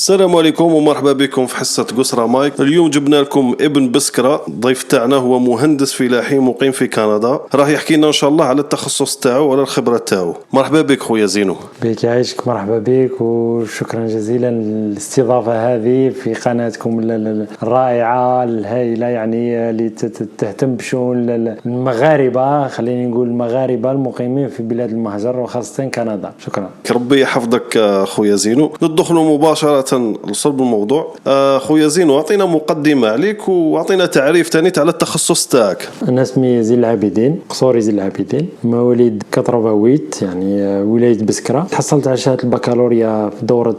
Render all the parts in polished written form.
السلام عليكم ومرحبا بكم في حصة قسرة مايك. اليوم جبنا لكم ابن بسكرة، ضيف تاعنا هو مهندس فلاحي مقيم في كندا، راح يحكي لنا ان شاء الله على التخصص تاعو وعلى الخبرة تاعو. مرحبا بك خويا زينو. بك يعيشك، مرحبا بك وشكرا جزيلا للاستضافة هذه في قناتكم الرائعة الهائلة، يعني اللي تهتم بشؤون المغاربة، خليني نقول المغاربة المقيمين في بلاد المهجر وخاصة كندا. شكرا. ربي يحفظك خويا زينو. ندخلوا مباشرة لصلب الموضوع. خويا زينو، اعطينا مقدمة عليك واعطينا تعريف تاني على التخصص تاعك. أنا اسمي زين العابدين، قصوري زين العابدين، مواليد 88، يعني ولاية بسكرة. تحصلت على شهادة البكالوريا في دورة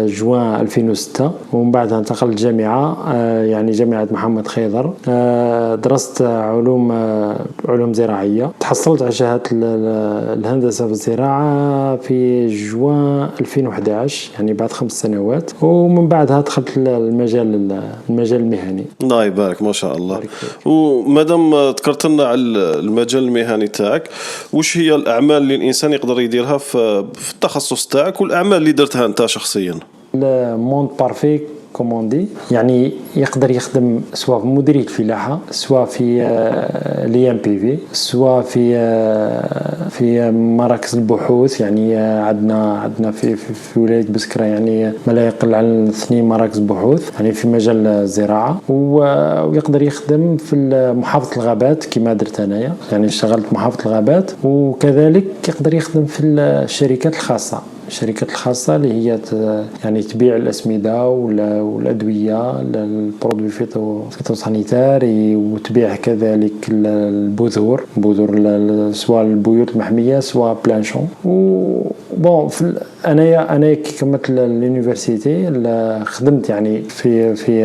جوان 2006، ومن بعدها انتقلت جامعة، يعني جامعة محمد خيضر. درست علوم زراعية. تحصلت على شهادة الهندسة في الزراعة في جوان 2011، يعني بعد 5 سنوات، ومن بعدها دخلت المجال المهني. الله يبارك، ما شاء الله. ومادام ذكرت لنا على المجال المهني تاعك، وش هي الأعمال اللي الإنسان يقدر يديرها في التخصص تاعك، والأعمال اللي درتها أنت شخصيا؟ الموند بارفي كوموندي، يعني يقدر يخدم سواء في مديرية الفلاحة، سواء في لي ام بي في، سواء في مراكز البحوث. يعني عندنا في ولاية بسكرة يعني ما لا يقل عن 2 مراكز بحوث يعني في مجال الزراعة. ويقدر يخدم في محافظة الغابات كما درت انايا، يعني اشتغلت محافظة الغابات. وكذلك يقدر يخدم في الشركات الخاصة، الشركات الخاصة اللي هي يعني تبيع الأسمدة والأدوية، البرودوي فيتوسانيتاري، وتبيع كذلك البذور سواء البيوت المحمية سواء بلانشون. بون أنا كي كملت اليونيفرسيتي خدمت يعني في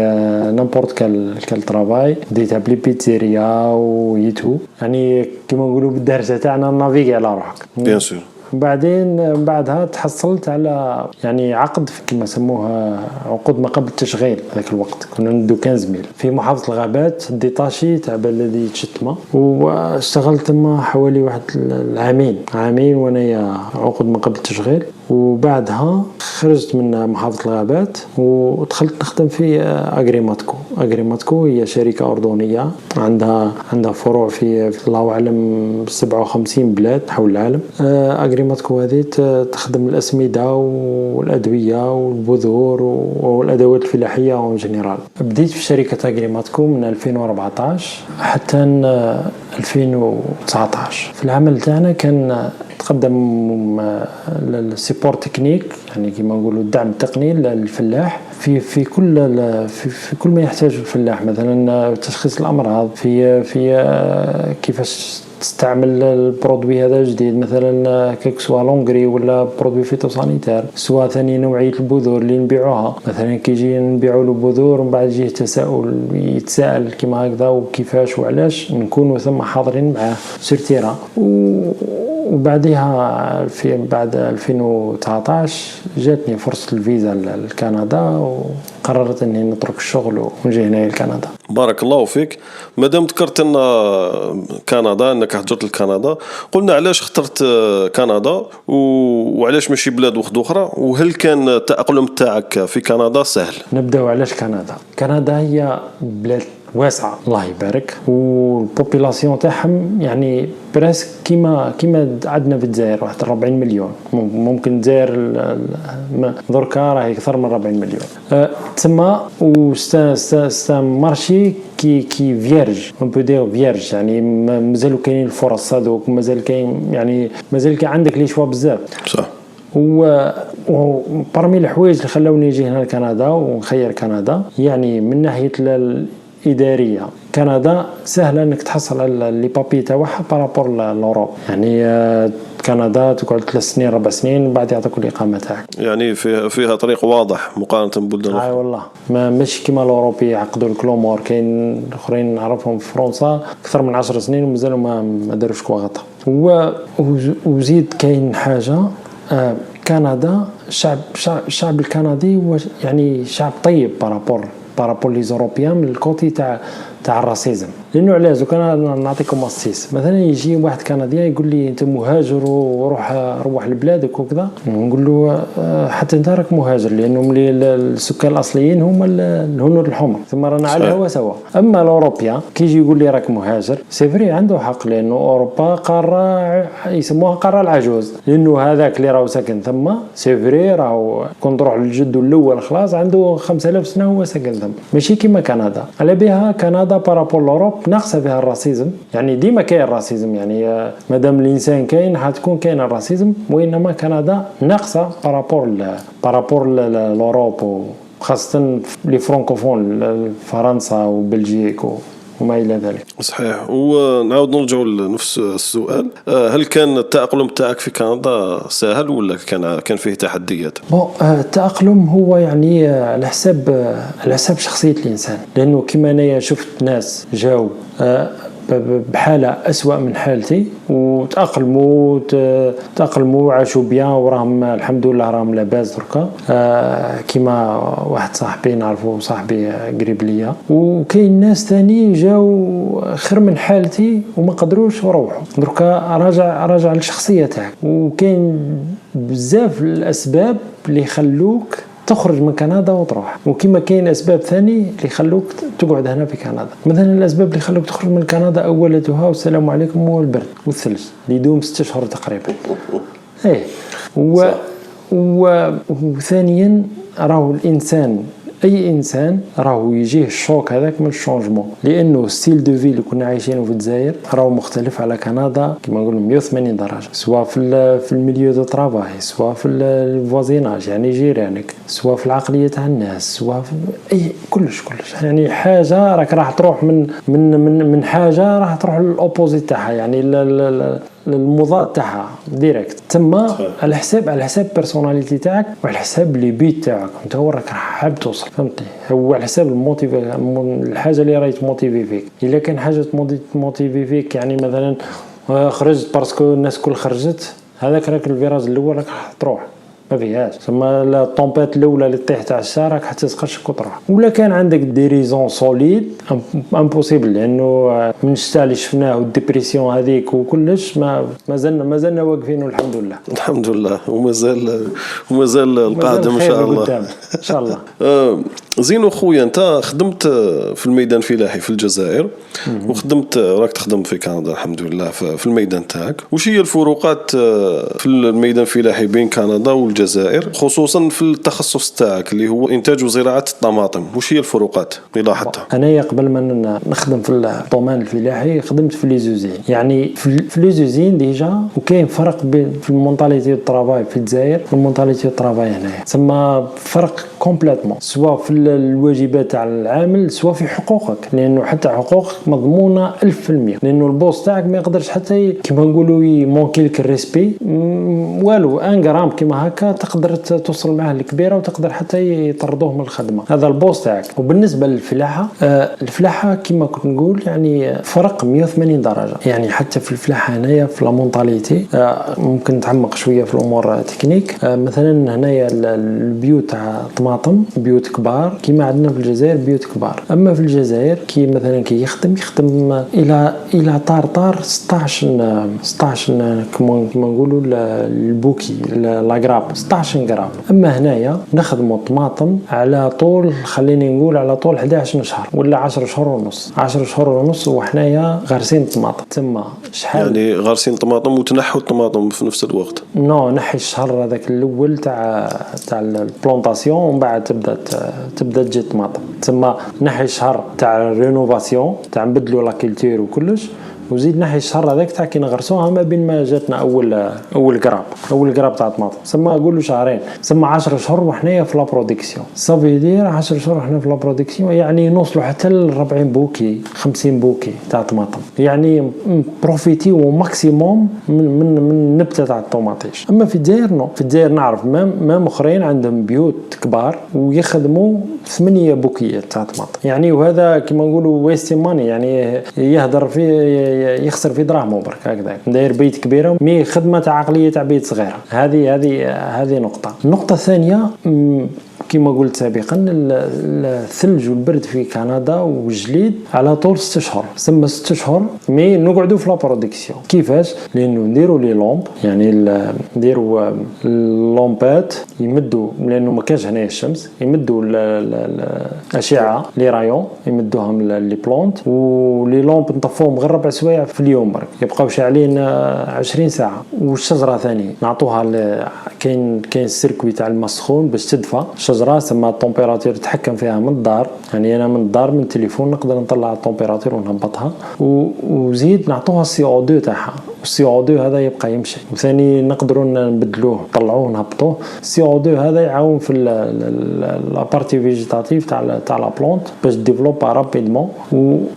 نامبورت كال ترافاي، بديتها بلي بيتزيريا ويتو، يعني كما نقولوا بالدارجة تاعنا نافيغي على روحك. بيان سور. بعدين بعدها تحصلت على يعني عقد كما سموها عقود ما قبل التشغيل. ذاك الوقت كنا ندو 15,000 في محافظة الغابات، ديتاشي تاع بلدية شتمة، واشتغلت تما حوالي واحد عامين وانايا عقود ما قبل التشغيل. وبعدها خرجت من محافظة الغابات ودخلت نخدم في أغريماتكو. هي شركة أردنية عندها فروع في الله أعلم 57 بلاد حول العالم. أغريماتكو هذه تخدم الأسمدة والأدوية والبذور والأدوات الفلاحية اون جينيرال. بديت في شركة أغريماتكو من 2014 حتى 2019. في العمل تاعنا كان تقدم السيبور تكنيك، يعني كما نقولوا الدعم التقني للفلاح في كل ما يحتاجه الفلاح، مثلا تشخيص الامراض، في كيفاش تستعمل البرودوي هذا الجديد، مثلا سواء لونغري ولا برودوي فيتوسانيتار، سواء ثاني نوعيه البذور اللي نبيعوها. مثلا كيجي نبيعوا له بذور ومن بعد يجيه يتساءل كما هكذا وكيفاش وعلاش، نكونوا ثم حاضرين معاه سيرتيرا. وبعدها بعد 2019 جاتني فرصة الفيزا لكندا، وقررت اني نترك الشغل ونجي هنا لكندا. بارك الله فيك. مادام ذكرت ان كندا، انك هجرت لكندا، قلنا علاش اخترت كندا وعلاش ماشي بلاد اخرى، وهل كان التأقلم تاعك في كندا سهل؟ نبداو علاش كندا هي بلاد واسعة الله يبارك، والبوبولاسيون تاعهم يعني براسك كيما عندنا في الجزائر واحد 40 مليون. ممكن الجزائر دركا راهي اكثر من 40 مليون. تسمى وستا مارشي كي فيرج، اون بو دير فيرج، يعني مازالوا كاينين الفرص هذوك، مازال كاين عندك لي شوا بزاف. صح. وبرمي الحوايج اللي خلوني نجي هنا لكندا ونخير كندا، يعني من ناحية الإدارية كندا سهلة انك تحصل على لي بابي تاعها بارابور لأوروب. يعني كندا تقعد 3 سنين 4 سنين بعد يعطيك الإقامة تاعك، يعني فيها طريق واضح مقارنة ببلدان أخرى. والله ماشي كيما الأوروبي يعقدوا الكلومور. كاين اخرين نعرفهم في فرنسا اكثر من 10 سنين ومازالوا ما داروش كواغطا. وزيد كاين حاجة، كندا الشعب الكندي هو يعني شعب طيب بارابور لي زوروبيان من الكوتي تاع تاع الراسيزم. لانه علاش كان نعطيكم اسيس مثلا يجي واحد كنديان يقول لي انت مهاجر روح لبلادك وكذا، نقول له حتى انت راك مهاجر لانه ملي السكان الاصليين هما الهنود الحمر ثم رانا على الهوا سوا. اما الاوروبيا كيجي يقول لي راك مهاجر سي فري عنده حق، لانه اوروبا قاره يسموها قاره العجوز، لانه هذاك اللي راهو ساكن ثم سي فري راهو كون تروح للجد الاول خلاص عنده 5000 سنه هو ساكن ثم، ماشي كيما كندا. على بها كندا بارابول لوروب ناقصه فيها الراسيزم، يعني ديما كاين الراسيزم، يعني مادام الانسان كاين حتكون كاين الراسيزم، وانما كندا ناقصه بارابور لوروب وخاصه لي فرانكوفون فرنسا وبلجيك وما إلى ذلك. صحيح. ونعاود نرجعوا لنفس السؤال، هل كان التأقلم تاعك في كندا سهل ولا كان فيه تحديات؟ التأقلم هو يعني على حساب شخصية الإنسان، لأنه كما أنا شفت ناس جاو بحالة أسوأ من حالتي وتأقلموا وعاشوا بيان وراهم الحمد لله راهم لاباس دركا، كما واحد صاحبي نعرفه صاحبي قريب ليا. وكاين ناس ثاني جاو خير من حالتي وما قدروش وروحوا دركا. راجع للشخصية تاعك، وكاين بزاف الأسباب اللي يخلوك تخرج من كندا وتروح، وكما كاين اسباب ثاني اللي يخلوك تقعد هنا في كندا. مثلا الاسباب اللي يخلوك تخرج من كندا اولتها والسلام عليكم هو البرد والثلج اللي يدوم 6 شهور تقريبا. وثانيا راهو الانسان اي انسان راهو يجيه الشوك هذاك من الشونجمون، لانه ستيل دو في اللي كنا عايشينه في الجزائر راهو مختلف على كندا كما نقولوا 180 درجه، سواء في الميليو دو ترافاي، سواء في الفوازيناج يعني جيرانك، سواء في العقليه تاع الناس، سواء في اي كلش يعني حاجه راك راح تروح من حاجه راح تروح للاوبوزيت تاعها، يعني المضاد تاعها ديريكت. تما على حساب بيرسوناليتي تاعك وعلى حساب لي بيت تاعك انت وراك حاب توصل، فهمتني؟ هو على حساب الحاجه اللي راهي تموتيفي فيك. الا كان حاجه تموتيفي فيك يعني مثلا خرجت باسكو الناس كل خرجت، هذاك راك الفيراج الاول راك تروح ما فيهاش. ثم الطومبات الاولى اللي طيح تاع الشارع راك حتى تقشك وتروح. ولا كان عندك دي ريزون سوليد امبوسيبل، لانه من الشتاء اللي شفناه والديبرسيون هذيك وكلش ما زلنا واقفين والحمد لله. الحمد لله. ومازال القادم ان شاء الله. ان شاء الله. زين خويا، انت خدمت في الميدان الفلاحي في الجزائر وخدمت راك تخدم في كندا الحمد لله في الميدان تاعك. وش هي الفروقات في الميدان الفلاحي بين كندا والجزائر، خصوصا في التخصص تاعك اللي هو انتاج وزراعه الطماطم؟ وش هي الفروقات اللي لاحظتها؟ انا قبل ما نخدم في الطومان الفلاحي خدمت في لي زوزين، يعني في لي زوزين ديجا وكاين فرق في المونطاليتي الطرافاي في الجزائر والمونطاليتي الطرافاي هنايا، ثم فرق كومبليتمون سواء في الواجبات تاع العامل سواء في حقوقك، لانه حتى حقوقك مضمونه 1000%، لانه البوس تاعك ما يقدرش حتى كيما نقولوا يمونكي لك الريسبي والو ان غرام كيما هكا تقدر توصل معاه الكبيره وتقدر حتى يطردوه من الخدمه، هذا البوس تاعك. وبالنسبه للفلاحه الفلاحه كيما كنت نقول يعني فرق 180 درجه، يعني حتى في الفلاحه هنايا في لا مونطاليتي ممكن نتعمق شويه في الامور تكنيك. مثلا هنايا البيوت تاع طماطم بيوت كبار كيما عندنا في الجزائر بيوت كبار، اما في الجزائر كي مثلا كي يخدم الى طار 16 كما نقولوا البوكي لاغراب 16 غرام. اما هنايا نخدموا الطماطم على طول خليني نقول على طول 11 شهر ولا 10 شهور ونص 10 شهور ونص وحنايا غارسين الطماطم. تما شحال يعني غارسين الطماطم وتنحوا الطماطم في نفس الوقت؟ نحي الشهر هذاك الاول تاع البلونطاسيون ومن بعد تبدا تجي الطماطم. تما نحي الشهر تاع رينوفاسيون تاع نبدلوا لا كولتور وكلش، وزيد نحي الشهر هذاك تاع كي نغرسوها ما بين ما جاتنا اول قراب تاع الطماطم. سما نقولوا شهرين، سما 10 شهور وحنايا في لا برودكسيون. صافي دير 10 شهور وحنا في لا برودكسيون، يعني نوصلوا حتى ل 40 بوكي 50 بوكي تاع طماطم، يعني بروفيتيو ماكسيموم من النبته تاع الطوماطيش. اما في الجزائر في الجزائر نعرف ما اخرين عندهم بيوت كبار ويخدموا 8 بوكيات تاع طماطم، يعني وهذا كما نقولوا ويست ماني، يعني يهدر فيه يخسر في دراهمه برك هكذا. داير بيت كبيره مي خدمه تاع عقليه تاع بيت صغيره. هذه نقطه. النقطه الثانيه كما قلت سابقا الثلج والبرد في كندا والجليد على طول 6 اشهر، ثم 6 اشهر مي نقعدوا في لا برودكسيون. كيفاش؟ لانه نديروا لي لومب، يعني نديروا اللومبات يمدوا، لانه ما كانش هنايا الشمس، يمدوا الاشعه لي رايون يمدوهم لي بلونت، ولي لومب نطفوهم غير 4 سوايع في اليوم برك، يبقاو شاعلين 20 ساعه. والشجره ثاني نعطوها كاين السيركوي تاع الماء السخون باش تدفى الشجره، ثم التمبيراتور تتحكم فيها من الدار، يعني انا من الدار من التليفون نقدر نطلع التمبيراتور ونهبطها. وزيد نعطوها السي او 2 تاعها، السي او 2 هذا يبقى يمشي، وثاني نقدروا نبدلوه نطلعوه ونهبطوه. السي او 2 هذا يعاون في لابارتي فيجيتاتيف تاع لا بلونت باش ديفلوبا رابيدمون،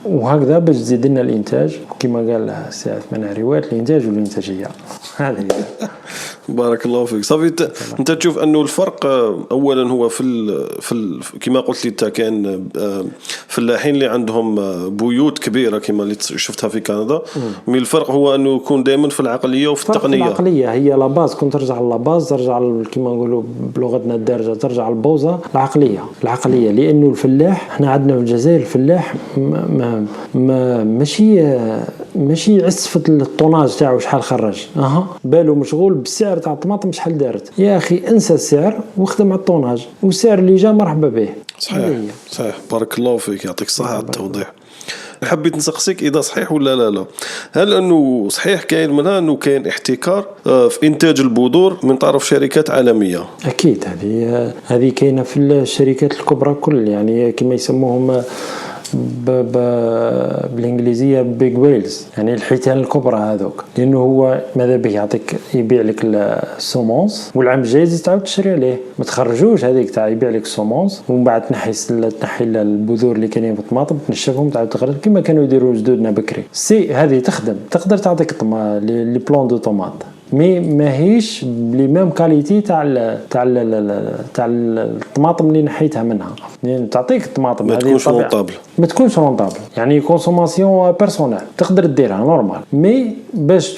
وهكذا باش تزيد لنا الانتاج كما قال السي عثمان عريوات، الانتاج والانتاجيه. هذه بارك الله فيك. صافي انت تشوف انه الفرق اولا هو كما قلت لي انت كان فلاحين اللي عندهم بيوت كبيره كما اللي شفتها في كندا، مي الفرق هو انه يكون دائما في العقليه وفي التقنيه. العقليه هي لا باز، كنت ترجع لاباز، ترجع كما نقولوا بلغتنا الدارجه، ترجع للبوزه. العقليه لانه الفلاح احنا عندنا في الجزائر الفلاح ماشي يعسفة الطوناج تاعو شحال خرج، بالو مشغول بالسعر تاع الطماطم شحال دارت. يا اخي انسى السعر واخدم على الطوناج، والسعر اللي جا مرحبا به. صحيح بارك الله فيك، يعطيك الصحه على التوضيح. حبيت نسقسيك اذا صحيح ولا لا، هل انه صحيح كاين منها انه كاين احتكار في انتاج البذور من طرف شركات عالميه؟ اكيد هذه كاينه في الشركات الكبرى كل، يعني كما يسموهم بالانجليزيه بيج ويلز، يعني الحيتان الكبرى هذوك، لانه هو ماذا به يبيع لك السومونس، والعام الجاي تعاود تشري عليه، ما تخرجوش هذيك تاع يبيع لك السومونس ومن بعد تنحي البذور اللي كاينين في الطماطم تنشفهم تعاود تخرج كما كانوا يديروا جدودنا بكري. هذه تخدم، تقدر تعطيك لي بلون دو طوماط، مي ماهيش بلي ميم كاليتي تاع الطماطم اللي نحيتها منها، يعني تعطيك الطماطم هذه ما تكونش رونطابل، يعني كونسوماسيون بيرسونيل تقدر ديرها نورمال، مي باش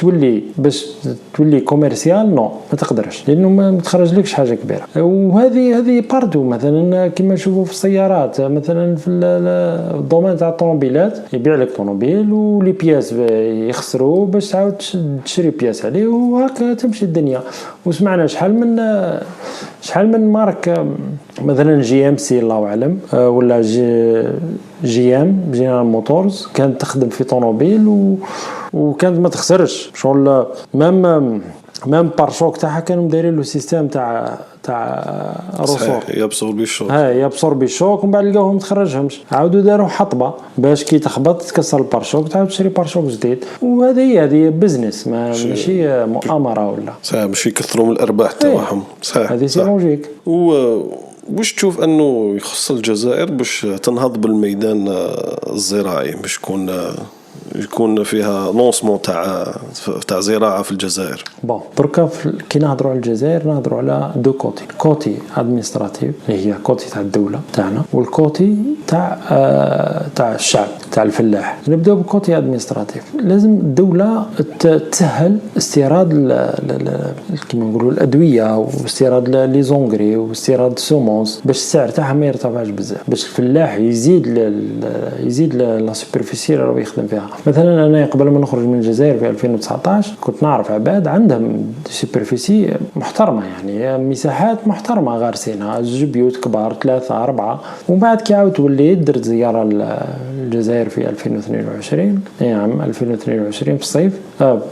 تولي كوميرسيال نو ما تقدرش، لانه ما تخرج لكش حاجه كبيره. وهذه باردو، مثلا كما نشوفوا في السيارات، مثلا في الدومين تاع الطوموبيلات يبيع لك طوموبيل ولي بياس يخسروا باش تعاود تشري بياس عليه، وهكا تمشي الدنيا. وسمعنا شحال من مارك، مثلا جي ام سي الله اعلم، ولا جي ام جنرال موتورز، كانت تخدم في طوموبيل وكانت ما تخسرش شغل، مام بارشوك تاعها كانوا دايرين له سيستم تاع رصور يبصر بالشوك، ومن بعد لقاوهم تخرجهمش، عاودوا داروا حطبه باش كي تخبط تكسر البارشوك تعاود تشري بارشوك جديد. وهذه بزنس، ماشي مؤامره ولا صحيح، باش يكثروا من الارباح تاعهم. صحيح هذه سي لوجيك. واش تشوف انه يخص الجزائر باش تنهض بالميدان الزراعي، باش يكون فيها لونسمون تاع زراعه في الجزائر؟ دركا كي نهضروا على الجزائر نهضروا على دو كوتي ادمينستراتيف اللي هي كوتي تاع الدوله تاعنا، والكوتي تاع الشعب تاع الفلاح. نبداو بالكوتي ادمينستراتيف. لازم الدوله تسهل استيراد كيما نقولوا الادويه، واستيراد لي زونغري، واستيراد السومونس، باش السعر تاعها ما يرتفعش بزاف، باش الفلاح يزيد لا سوبرفيسي اللي راه يخدم فيها. مثلا انا قبل ما نخرج من الجزائر في 2019 كنت نعرف عباد عندهم سوبرفيسي محترمه، يعني مساحات محترمه غارسينها، 2 بيوت كبار 3 4. ومن بعد كي عاودت وليت درت زياره للجزائر في 2022، عام 2022 في الصيف،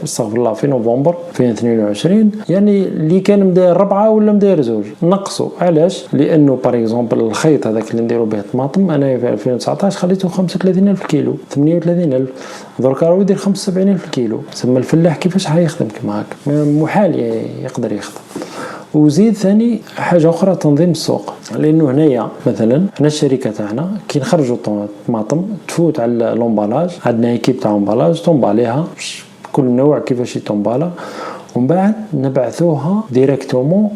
استغفر الله، في نوفمبر 2022، يعني اللي كان مداير 4 ولا مداير 2 نقصوا. علاش؟ لانه باغ اكزومبل الخيط هذاك اللي نديروا به الطماطم انا في 2019 خليته 35,000 كيلو، 38,000، دركا راه يدير 75,000 كيلو. ثم الفلاح كيفاش حيخدم كما هكا؟ محال يقدر يخدم. وزيد ثاني حاجه اخرى، تنظيم السوق، لانه هنايا مثلا حنا الشركه تاعنا كي نخرجوا الطماطم تفوت على لومبالاج، عندنا ايكيب تاع لومبالاج تومباليها كل نوع كيفاش يتومبالا، ومن بعد نبعثوها ديريكتومون.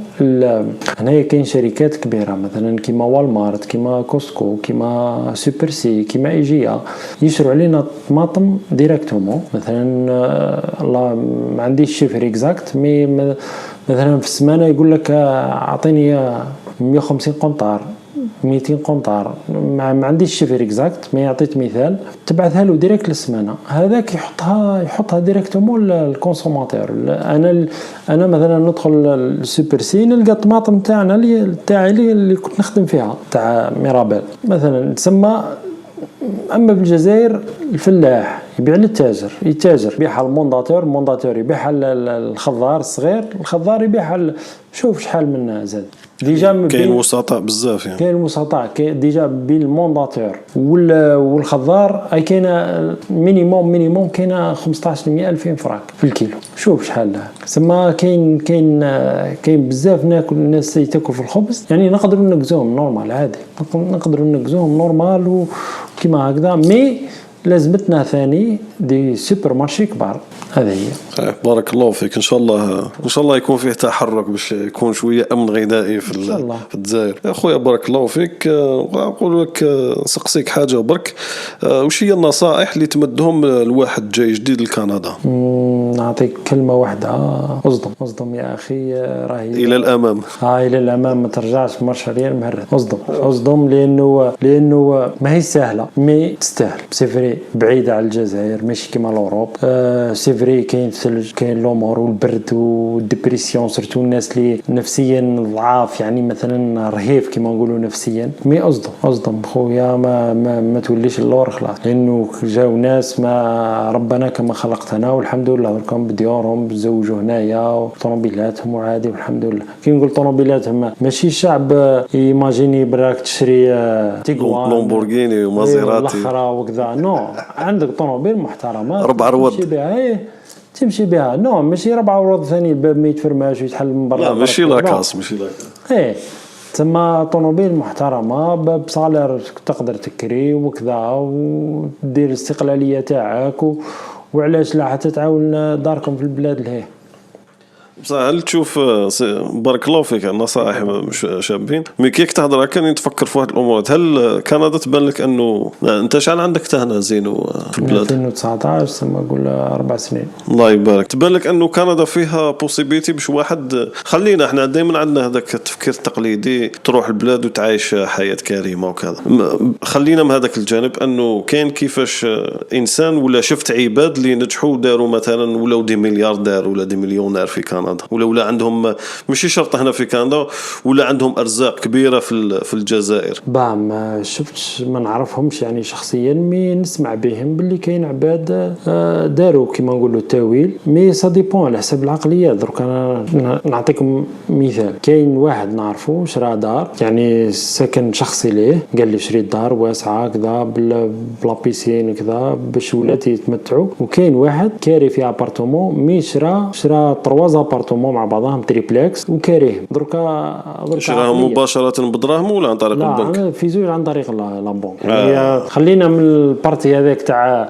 هنايا كاين شركات كبيره مثلا كيما والمارت، كيما كوستكو، كيما سوبر سي، كيما ايجيا، يشروا علينا الطماطم ديريكتومون. مثلا الله ما عنديش شيفر اكزاكت، مي مثلا في السمانه يقول لك اعطيني 150 قنطار 200 قنطار، ما عنديش الشفر اكزاكت، ما يعطيت مثال، تبعثها له ديريكت للسمانه، هذاك يحطها ديريكتومون للكونسوماتور. انا مثلا ندخل السوبر سي نلقى الطماطم تاعي اللي كنت نخدم فيها تاع ميرابيل مثلا تسمى. اما بالجزائر الفلاح يبيع للتاجر، يبيعها المونداتور يبيعها الخضار الصغير، الخضار يبيعها شوف شحال من زاد ديجا. كاين وسطاء بزاف يعني. كاين وسطاء ديجا بين المونداتور والخضار اي كاينه مينيموم كاينه 15,000 فرانك في الكيلو. شوف شحال سما كاين بزاف ناكل الناس تاكل في الخبز، يعني نقدروا نقزوهم نورمال عادي، نقدروا نقزوهم نورمال وكيما هكذا. مي لازمتنا ثاني دي سوبر مارشي كبار. هذه هي. بارك الله فيك. ان شاء الله يكون فيه تحرك باش يكون شويه امن غذائي في الجزائر. يا خويا بارك الله فيك. نقول لك نسقسيك حاجه برك، وش هي النصائح اللي تمدهم الواحد جاي جديد لكندا؟ نعطيك كلمه واحده، اصدم يا اخي، راهي الى الامام. الى الامام، ما ترجعش مرشريا مهرد. اصدم لانه ما هي سهله، مي تستاهل. سيفري بعيده على الجزائر، ماشي كيما الاوروب. سيفري كاين الثلج، كاين الامور والبرد والديبرسيون، سورتو الناس اللي نفسيا ضعاف، يعني مثلا رهيف كيما نقولوا نفسيا. مي اصدم خويا، ما توليش اللور خلاص، لانه جاو ناس ما ربنا كما خلقتنا، والحمد لله راكم بديورهم بزوجوا هنايا وطوموبيلاتهم وعادي والحمد لله. كي نقول طوموبيلاتهم ماشي شعب ايماجيني براك تشري تيغوان لامبورغيني ومازيراتي الاخرى وكذا. نو عندك طوموبيل محترمه 4 رواد تمشي بها. نو ماشي 4 رواد ثاني الباب ما يتفرماش ويتحل من برا. لا ماشي لاكاس تسمى طوموبيل محترمه بصالير تقدر تكري وكذا، ودير الاستقلاليه تاعك وعلاش لا حتى تعاون داركم في البلاد لهي. بصح هل تشوف بارك الله فيك النصائح مش شابين، مي كيك تهضر كان تفكر في واحد الامور؟ هل كندا تبان لك انه انت شحال عندك تهنا زين في البلاد؟ 2019 ثم اقول 4 سنين. الله يبارك. تبان لك انه كندا فيها بوسيبيتي باش واحد، خلينا احنا دائما عندنا هذاك التفكير التقليدي تروح البلاد وتعيش حياه كريمه وكذا، خلينا من هذاك الجانب انه كاين كيفاش انسان ولا شفت عباد اللي نجحوا داروا مثلا ولاو دي ملياردير ولا دي مليونير في كندا، ولا عندهم ماشي شرط هنا في كندا، ولا عندهم ارزاق كبيره في الجزائر. ما شفتش، ما نعرفهمش يعني شخصيا، مي نسمع بهم باللي كاين عباد داروا كيما نقولوا التاويل. مي سا ديبون على حسب العقليات. درك انا نعطيكم مثال، كاين واحد نعرفه شرا دار، يعني سكن شخصي ليه، قال لي شريت دار واسعه كذا بلا بيسين كذا باش ولاتي يتمتعوا. وكاين واحد كاري في ابارتومون، مي شرا 3 ابارتومون مع بعضهم تريبلكس وكاريه. دركا شراهم مباشره بدراهم ولا عن طريق البنك؟ لا في زوج عن طريق لابونك. يعني خلينا من البارتي هذاك تاع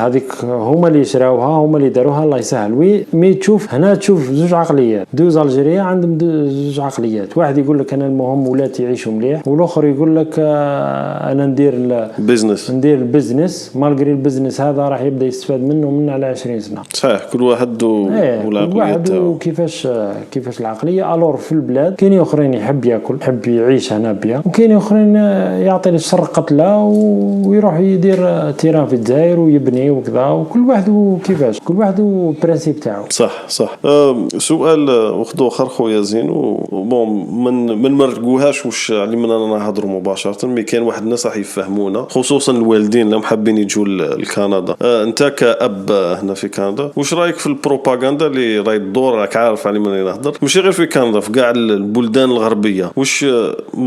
هذيك هما اللي شراوها، هما اللي داروها، الله يسهل. مي تشوف هنا تشوف زوج عقليات، دوز الجيريا عندهم زوج عقليات. واحد يقول لك انا المهم ولاتي يعيشوا مليح، والاخر يقول لك انا ندير البزنس مالغري البزنس هذا راح يبدا يستفاد منه من على 20 سنه. صحيح، كل واحد والعقليه كيفاش العقليه. الور في البلاد كاين اخرين يحب ياكل، يحب يعيش هنا بيا، وكاين اخرين يعطي الشر قتله ويروح يدير تيران في الجزائر ويبني وكذا، وكل واحد كيفاش، كل واحد البرانسيب تاعو. صح. سؤال واحد اخر خويا زين، وبون من مرقوهاش واش علي من انا نهضروا مباشره، مي كاين واحد الناس راح يفهمونا، خصوصا الوالدين اللي حابين يجوا لكندا. انت كأب هنا في كندا، واش رايك في البروباغندا اللي راهي تدور؟ راك عارف علي من نهضر، ماشي غير في كندا، في كاع البلدان الغربيه. واش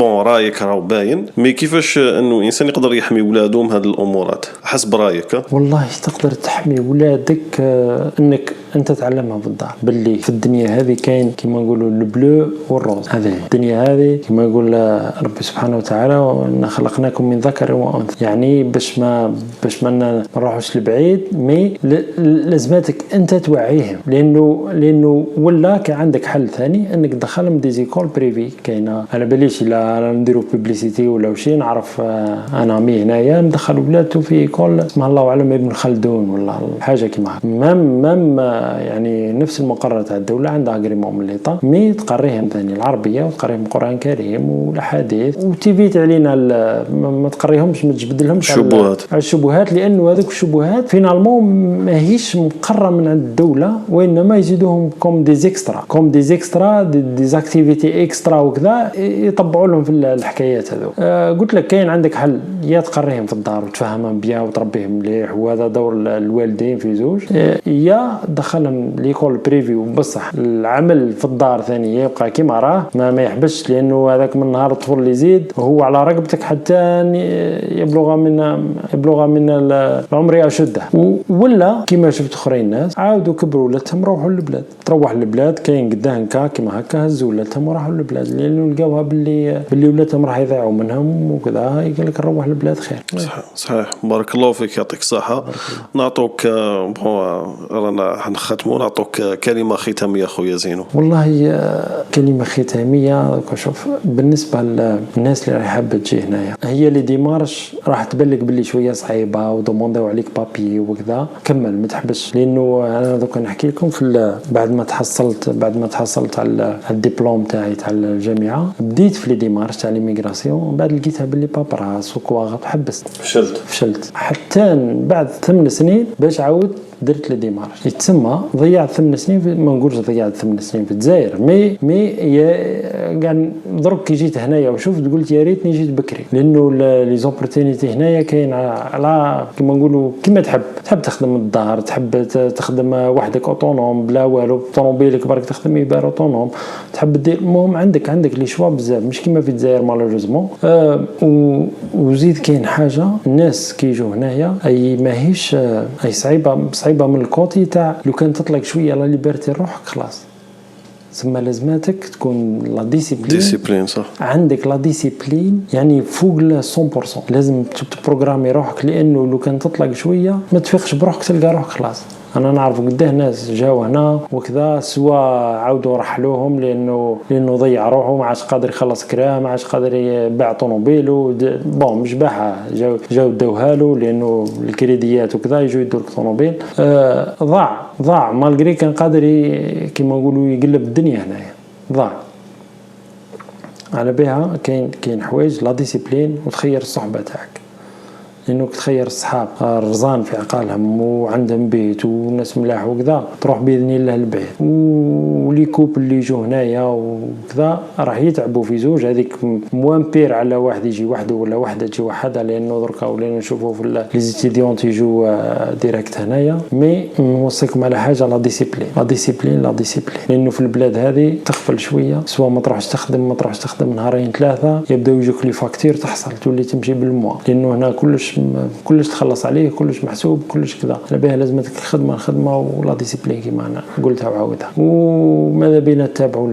رايك راهو باين، مي كيفاش انه انسان يقدر يحمي ولاده من هذه الامورات حسب رايك؟ والله تقدر تحمي ولادك انك انت تعلمها بالدار باللي في الدنيا هذه كاين كيما نقولوا البلو والروز. هذه الدنيا هذه كيما يقول ربي سبحانه وتعالى وإن خلقناكم من ذكر وانثى، يعني باش ما نروحوش لبعيد، مي لازماتك انت توعيهم، لانه لانه ولا كان عندك حل ثاني انك تدخلهم دي زيكول بريفي. كاينه على باليش الا نديرو بوبليسيتي ولا شي، نعرف انا مي هنايا ندخل ولادو في ايكول اسمها الله اعلم ابن خلدون ولا حاجه كيما هكا. مام يعني نفس المقرر تاع الدوله عندها اغريمون من ليطا، مي تقريهم ثاني العربيه وتقريهم القران الكريم والاحاديث، وتيفيت علينا ما تقريهمش، ما تجبدلهمش الشبهات، لانه هذوك الشبهات فينالمون ماهيش مقرره من عند الدوله، وانما يزيدوهم كوم دي اكسترا دي زاكتيفيتي اكسترا وكذا، يطبعوا لهم في الحكايات هذو. قلت لك كاين عندك حل، يا تقريهم في الدار وتفهمهم بيان وتربيهم مليح، وهذا دور الوالدين في زوج، يا دخلهم ليكول بريفي وبصح العمل في الدار ثاني يبقى كيما راه، ما يحبسش، لانه هذاك من نهار الطفل اللي يزيد وهو على رقبتك حتى يبلغ من العمر اشده. ولا كيما شفت اخرين الناس عاودوا كبروا ولادهم روحوا للبلاد، تروح للبلاد كاين قداه كيما هكا هزوا ولادهم وراحوا للبلاد، لانه لقاوها باللي ولادهم راح يضيعوا منهم وكذا، قال لك نروح للبلاد خير. صحيح. بارك الله فيك، يعطيك الصحه. نعطوك رانا حنختموا، نعطوك كلمه ختاميه خويا زينو. والله كلمه ختاميه، شوف بالنسبه للناس اللي راح حابه تجي هنايا، هي اللي ديمارش راح تبلك باللي شويه صعيبه ودومونديو عليك بابي وكذا، كمل ما تحبسش، لانه انا دوك نحكي لكم في بعد ما تحصلت على الدبلوم تاعي تاع الجامعه، بديت في لي ديمارش تاع ليميغراسيون، بعد لقيتها باللي بابراس وكواغط، حبست فشلت حتى بعد 8 سنين باش عاود درت لي ديمارش. يتسمى ضيعت 8 سنين ما نقولش ضيعت 8 سنين في الجزائر، مي كاع درك كي جيت هنايا وشفت قلت يا ريتني جيت بكري، لانه لي زوبورتونيتي هنايا كاين على كيما نقولوا كيما تحب تخدم الدار، تحب تخدم وحدك اوتونوم بلا والو، طوموبيلك برك تخدم يبار اوتونوم، تحب دير المهم عندك لي شوا بزاف، مش كيما في الجزائر مالوروزمون. وزيد كاين حاجه، الناس كي يجوا هنايا اي ماهيش اي صعيبه من الكوتي تاع لو كان تطلق شويه لا ليبرتي روحك خلاص، ثم لازماتك تكون لا ديسيبلين صح، عندك لا ديسيبلين يعني فوق 100%، لازم تبروغرامي روحك، لانه لو كان تطلق شويه ما تفيقش بروحك تلقى روحك خلاص. انا نعرف قداه ناس جاوا هنا وكذا، سوا عاودوا رحلوهم لانه ضيع روحه، ما عادش قادر يخلص كراه، ما عادش قادر يبيع طوموبيلو، بون مش باعها، جاو داوها له لانه الكريديات وكذا، يجوا يدوا لك طوموبيل. ضاع مالغري كان قادر كيما نقولوا يقلب الدنيا هنايا، ضاع. على بها كاين حوايج لا ديسيبلين، وتخير الصحبه تاعك، لانك تخير الصحاب رزان في عقالهم وعندهم بيت وناس ملاح وكذا، تروح باذن الله البعيد. وليكوب اللي يجوا هنايا وكذا راح يتعبوا في زوج، هذيك موامبير على واحد يجي وحده ولا وحده تجي وحده، لانه دركا ولينا نشوفوا في لي ستوديون يجوا ديريكت هنايا. مي نوصيكم على حاجه، لا ديسيبلين، لانه في البلاد هذه تغفل شويه، سواء ما تروحش تخدم نهارين ثلاثه، يبداو يجوك لي فاكتور تحصل تولي تمشي بالموا، لانه هنا كلش تخلص عليه، كلش محسوب، كلش كذا. على بها لازمتك الخدمه ولا ديسيبلين كيما انا قلتها وعاودها. وماذا بينا تتابعوا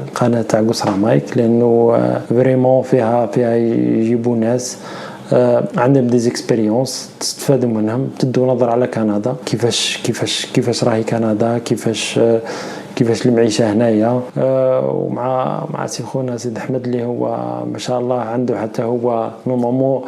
القناه تاع قصرى مايك، لانه فريمون فيها يجيبوا ناس عندهم دي اكسبيريونس تستفادوا منهم، تدوا نظر على كندا، كيفاش راهي كندا، كيفاش المعيشه هنايا. ومع سي خونا سيد احمد اللي هو ما شاء الله عنده حتى هو نورمالمون،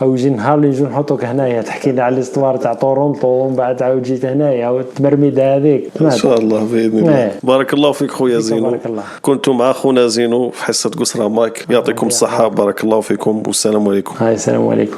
او يجي نهار اللي نجي نحطوك هنايا تحكي لنا على الاستوار تاع تورونتو، ومن بعد عاود جيت هنايا والتمرميده هذيك ان شاء الله باذن الله. بارك الله فيك خويا زينو، بارك الله. كنتم مع خونا زينو في حصه قصرى مايك، يعطيكم الصحه، بارك الله فيكم والسلام عليكم. السلام عليكم.